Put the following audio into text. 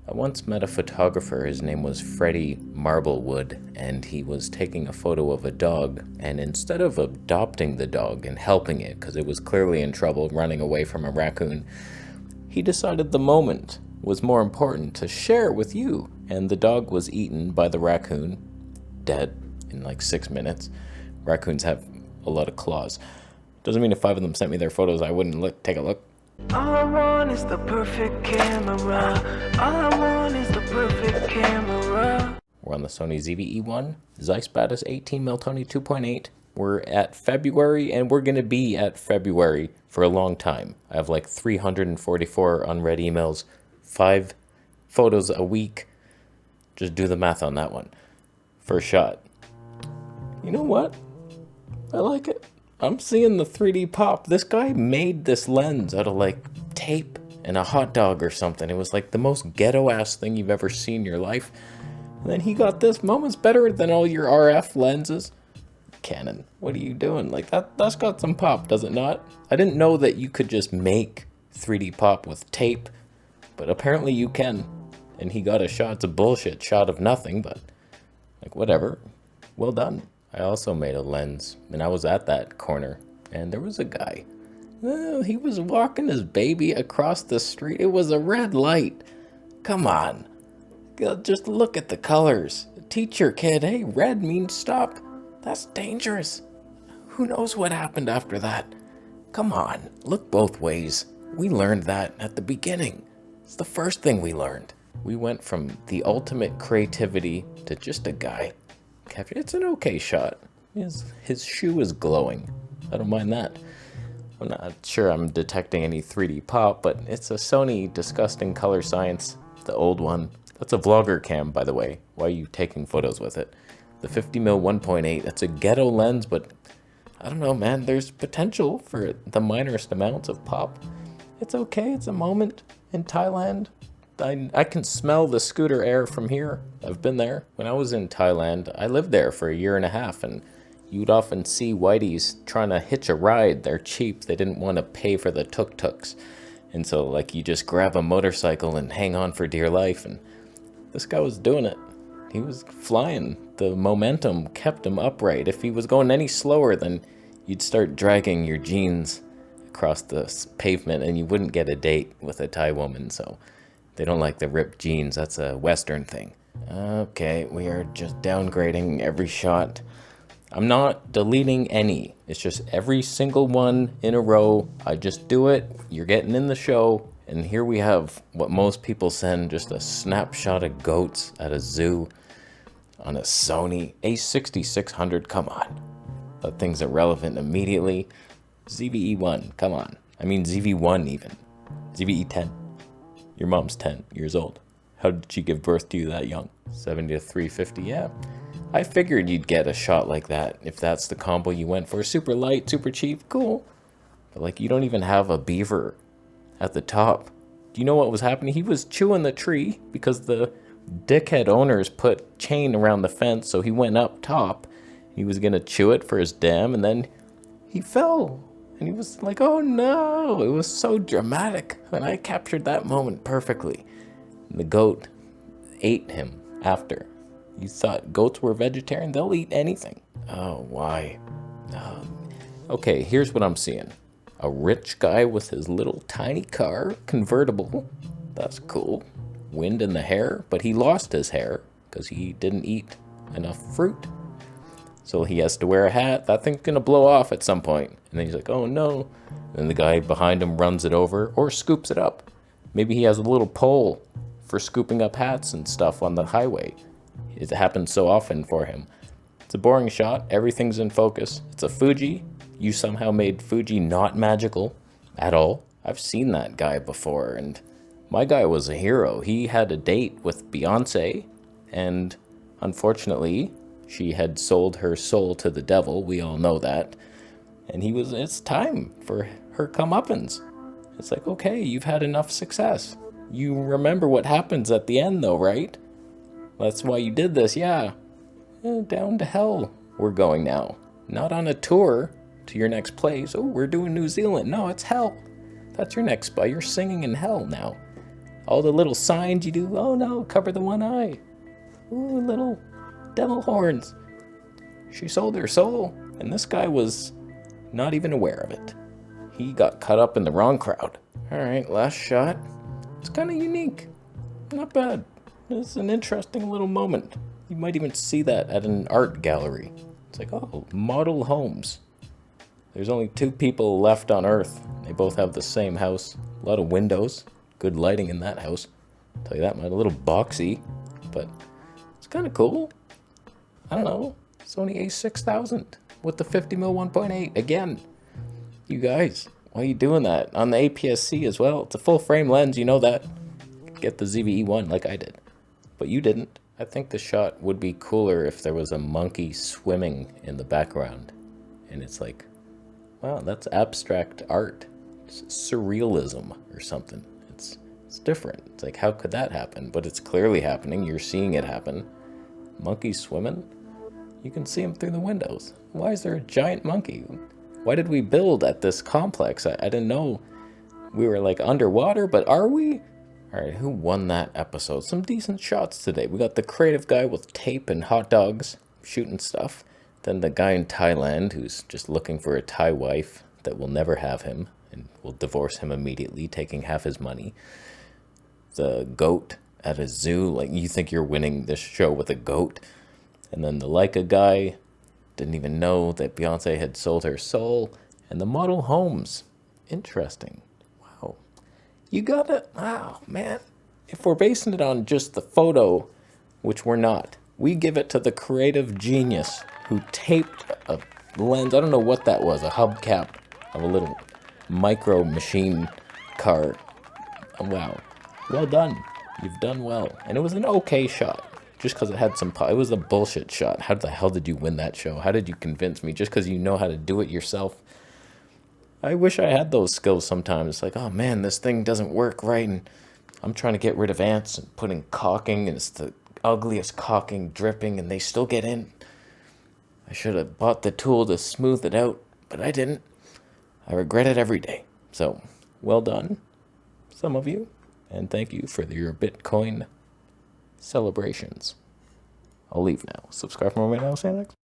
I once met a photographer, his name was Freddie Marblewood, and he was taking a photo of a dog, and instead of adopting the dog and helping it, because it was clearly in trouble running away from a raccoon, he decided the moment was more important to share with you, and the dog was eaten by the raccoon, dead in like 6 minutes. Raccoons have a lot of claws. Doesn't mean if 5 of them sent me their photos, I wouldn't take a look. All I want is the perfect camera. All I want is the perfect camera. We're on the Sony ZV-E1, Zeiss Batis 18mm Tony 2.8. We're at February, and we're going to be at February for a long time. I have like 344 unread emails, 5 photos a week. Just do the math on that one. First shot. You know what? I like it. I'm seeing the 3D pop. This guy made this lens out of like tape and a hot dog or something. It was like the most ghetto-ass thing you've ever seen in your life. And then he got this. Moment's better than all your RF lenses. Canon, what are you doing? Like that's got some pop, does it not? I didn't know that you could just make 3D pop with tape, but apparently you can. And he got a shot. It's a bullshit shot of nothing, but like whatever. Well done. I also made a lens, and I was at that corner, and there was a guy. He was walking his baby across the street. It was a red light. Come on. Just look at the colors. Teach your kid, hey, red means stop. That's dangerous. Who knows what happened after that? Come on, look both ways. We learned that at the beginning. It's the first thing we learned. We went from the ultimate creativity to just a guy. It's an okay shot. His shoe is glowing. I don't mind that. I'm not sure I'm detecting any 3D pop, but it's a Sony disgusting color science, the old one. That's a vlogger cam, by the way. Why are you taking photos with it? The 50mm 1.8, that's a ghetto lens, but I don't know, man. There's potential for the minorest amounts of pop. It's okay. It's a moment in Thailand. I can smell the scooter air from here. I've been there. When I was in Thailand, I lived there for a year and a half, and you'd often see whiteys trying to hitch a ride. They're cheap. They didn't want to pay for the tuk-tuks. And so, like, you just grab a motorcycle and hang on for dear life, and this guy was doing it. He was flying. The momentum kept him upright. If he was going any slower, then you'd start dragging your jeans across the pavement, and you wouldn't get a date with a Thai woman, so... They don't like the ripped jeans. That's a Western thing. Okay, we are just downgrading every shot. I'm not deleting any. It's just every single one in a row. I just do it. You're getting in the show. And here we have what most people send, just a snapshot of goats at a zoo on a Sony a6600. Come on. That thing's irrelevant immediately. ZV-E1, come on. I mean ZV-1 even. ZV-E10. Your mom's 10 years old. How did she give birth to you that young? 70 to 350, yeah. I figured you'd get a shot like that if that's the combo you went for. Super light, super cheap, cool. But like, you don't even have a beaver at the top. Do you know what was happening? He was chewing the tree because the dickhead owners put chain around the fence, so he went up top. He was gonna chew it for his dam, and then he fell. And he was like, oh no, it was so dramatic. And I captured that moment perfectly. And the goat ate him after. You thought goats were vegetarian? They'll eat anything. Oh, why? Okay, here's what I'm seeing. A rich guy with his little tiny car, convertible. That's cool. Wind in the hair, but he lost his hair because he didn't eat enough fruit. So he has to wear a hat. That thing's going to blow off at some point. And then he's like, oh no. And the guy behind him runs it over or scoops it up. Maybe he has a little pole for scooping up hats and stuff on the highway. It happens so often for him. It's a boring shot. Everything's in focus. It's a Fuji. You somehow made Fuji not magical at all. I've seen that guy before, and my guy was a hero. He had a date with Beyonce, and unfortunately, she had sold her soul to the devil. We all know that. And it's time for her comeuppance. It's like, okay, you've had enough success. You remember what happens at the end, though, right? That's why you did this, yeah. Down to hell we're going now. Not on a tour to your next place. Oh, we're doing New Zealand. No, it's hell. That's your next spot. You're singing in hell now. All the little signs you do, oh no, cover the one eye. Ooh, little devil horns. She sold her soul, and this guy was not even aware of it. He got caught up in the wrong crowd. Alright, last shot. It's kind of unique. Not bad. It's an interesting little moment. You might even see that at an art gallery. It's like, oh, model homes. There's only 2 people left on Earth. They both have the same house. A lot of windows. Good lighting in that house. I'll tell you that much. A little boxy, but it's kind of cool. I don't know. Sony a6000 with the 50mm 1.8. Again, you guys, why are you doing that? On the APS-C as well. It's a full frame lens, you know that. Get the ZV-E1 like I did. But you didn't. I think the shot would be cooler if there was a monkey swimming in the background. And it's like, wow, that's abstract art. It's surrealism or something. It's different. It's like, how could that happen? But it's clearly happening. You're seeing it happen. Monkeys swimming? You can see them through the windows. Why is there a giant monkey? Why did we build at this complex? I didn't know we were like underwater, but are we? Alright, who won that episode? Some decent shots today. We got the creative guy with tape and hot dogs shooting stuff. Then the guy in Thailand who's just looking for a Thai wife that will never have him and will divorce him immediately, taking half his money. The goat at a zoo, like you think you're winning this show with a goat. And then the Leica guy didn't even know that Beyonce had sold her soul. And the model homes. Interesting. Wow. You gotta, wow, man. If we're basing it on just the photo, which we're not, we give it to the creative genius who taped a lens. I don't know what that was, a hubcap of a little micro machine car. Oh, wow. Well done. You've done well. And it was an okay shot. Just because it had some... It was a bullshit shot. How the hell did you win that show? How did you convince me? Just because you know how to do it yourself? I wish I had those skills sometimes. It's like, oh man, this thing doesn't work right, and I'm trying to get rid of ants and putting caulking, and it's the ugliest caulking dripping, and they still get in. I should have bought the tool to smooth it out, but I didn't. I regret it every day. So, well done, some of you, and thank you for your Bitcoin celebrations. I'll leave now. Subscribe for more videos. See you next.